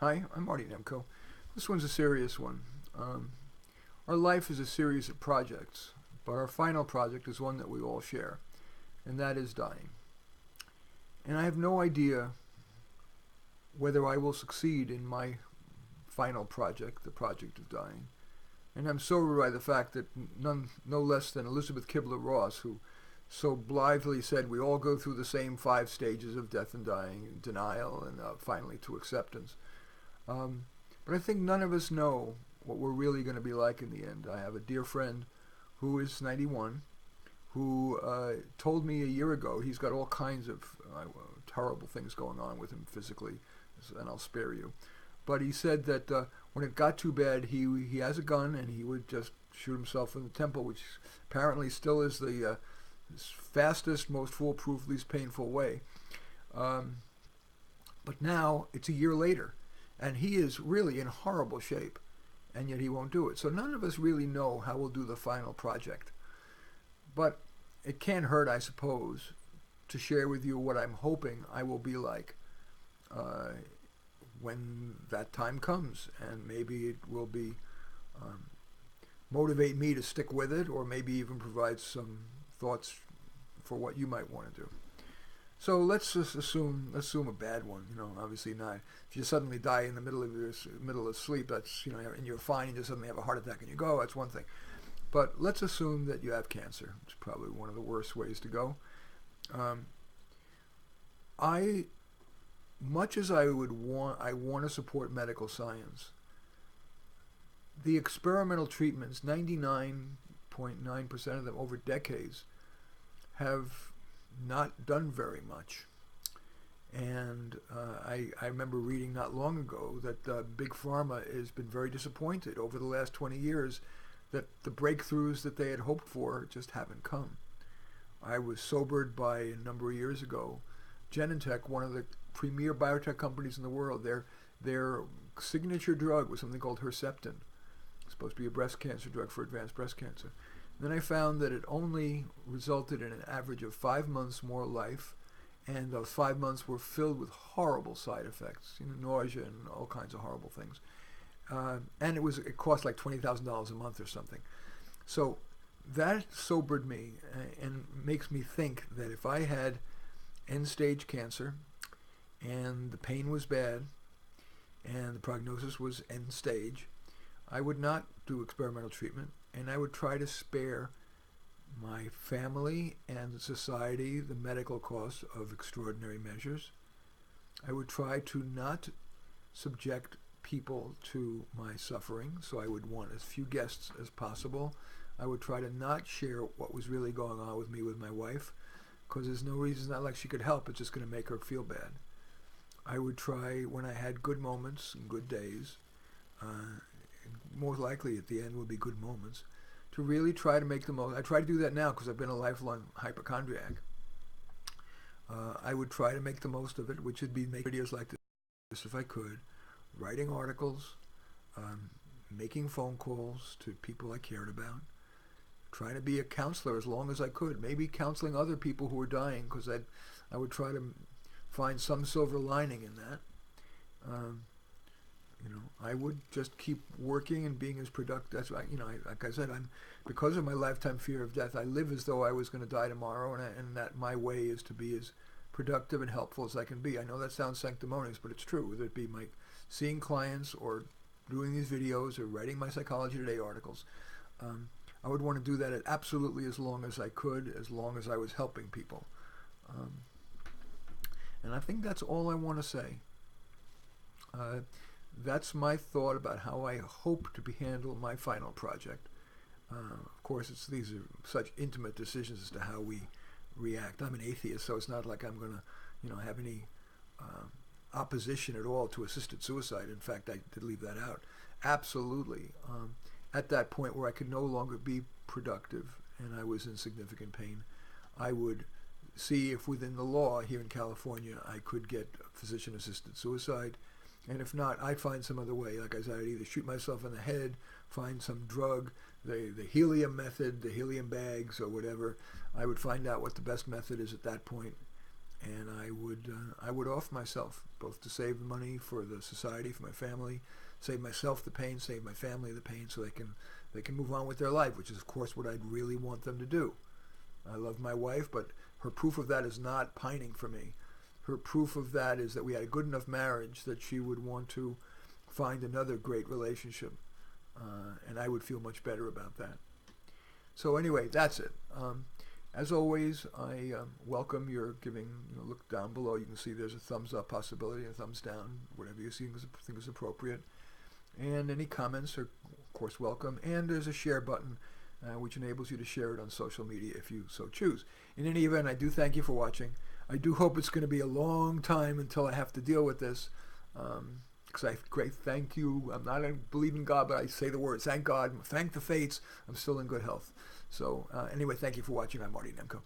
Hi, I'm Marty Nemko. This one's a serious one. Our life is a series of projects, but our final project is one that we all share, and that is dying. And I have no idea whether I will succeed in my final project, the project of dying. And I'm sobered by the fact that no less than Elizabeth Kubler-Ross, who so blithely said we all go through the same 5 stages of death and dying, denial, and finally to acceptance. But I think none of us know what we're really going to be like in the end. I have a dear friend who is 91 who told me a year ago he's got all kinds of terrible things going on with him physically, and I'll spare you. But he said that when it got too bad, he has a gun and he would just shoot himself in the temple, which apparently still is the fastest, most foolproof, least painful way. But now it's a year later, and he is really in horrible shape, and yet he won't do it. So none of us really know how we'll do the final project. But it can't hurt, I suppose, to share with you what I'm hoping I will be like when that time comes, and maybe it will be motivate me to stick with it, or maybe even provide some thoughts for what you might want to do. So let's just assume a bad one. Obviously not. If you suddenly die in the middle of sleep, that's and you're fine, and you suddenly have a heart attack and you go. That's one thing. But let's assume that you have cancer. It's probably one of the worst ways to go. Much as I want to support medical science. The experimental treatments, 99.9% of them over decades, have not done very much. And I remember reading not long ago that Big Pharma has been very disappointed over the last 20 years that the breakthroughs that they had hoped for just haven't come. I was sobered by a number of years ago. Genentech, one of the premier biotech companies in the world, their signature drug was something called Herceptin. It's supposed to be a breast cancer drug for advanced breast cancer. Then I found that it only resulted in an average of 5 months more life, and those 5 months were filled with horrible side effects, nausea and all kinds of horrible things. And it cost like $20,000 a month or something. So that sobered me and makes me think that if I had end-stage cancer and the pain was bad and the prognosis was end-stage, I would not do experimental treatment, and I would try to spare my family and society the medical costs of extraordinary measures. I would try to not subject people to my suffering, so I would want as few guests as possible. I would try to not share what was really going on with me with my wife, because there's no reason, not like she could help, it's just going to make her feel bad. I would try, when I had good moments and good days, more likely at the end will be good moments, to really try to make the most. I try to do that now because I've been a lifelong hypochondriac. I would try to make the most of it, which would be make videos like this if I could, writing articles, making phone calls to people I cared about, trying to be a counselor as long as I could, maybe counseling other people who were dying, because I would try to find some silver lining in that. I would just keep working and being as productive. That's why, like I said, because of my lifetime fear of death, I live as though I was going to die tomorrow, and that my way is to be as productive and helpful as I can be. I know that sounds sanctimonious, but it's true. Whether it be seeing clients or doing these videos or writing my Psychology Today articles, I would want to do that absolutely as long as I could, as long as I was helping people. And I think that's all I want to say. That's my thought about how I hope to handle my final project. Of course, these are such intimate decisions as to how we react. I'm an atheist, so it's not like I'm going to, have any opposition at all to assisted suicide. In fact, I did leave that out. Absolutely. At that point where I could no longer be productive and I was in significant pain, I would see if within the law here in California I could get physician-assisted suicide. And if not, I'd find some other way. Like I said, I'd either shoot myself in the head, find some drug, the helium method, the helium bags or whatever. I would find out what the best method is at that point and I would offer myself both to save the money for the society, for my family, save myself the pain, save my family the pain, so they can move on with their life, which is of course what I'd really want them to do. I love my wife, but her proof of that is not pining for me. Her proof of that is that we had a good enough marriage that she would want to find another great relationship, and I would feel much better about that. So anyway, that's it. As always, I welcome your giving. Look down below. You can see there's a thumbs up possibility, a thumbs down, whatever you think is appropriate. And any comments are, of course, welcome. And there's a share button, which enables you to share it on social media if you so choose. In any event, I do thank you for watching. I do hope it's going to be a long time until I have to deal with this. Because I thank you. I believe in God, but I say the words, thank God, thank the fates, I'm still in good health. So anyway, thank you for watching. I'm Marty Nemko.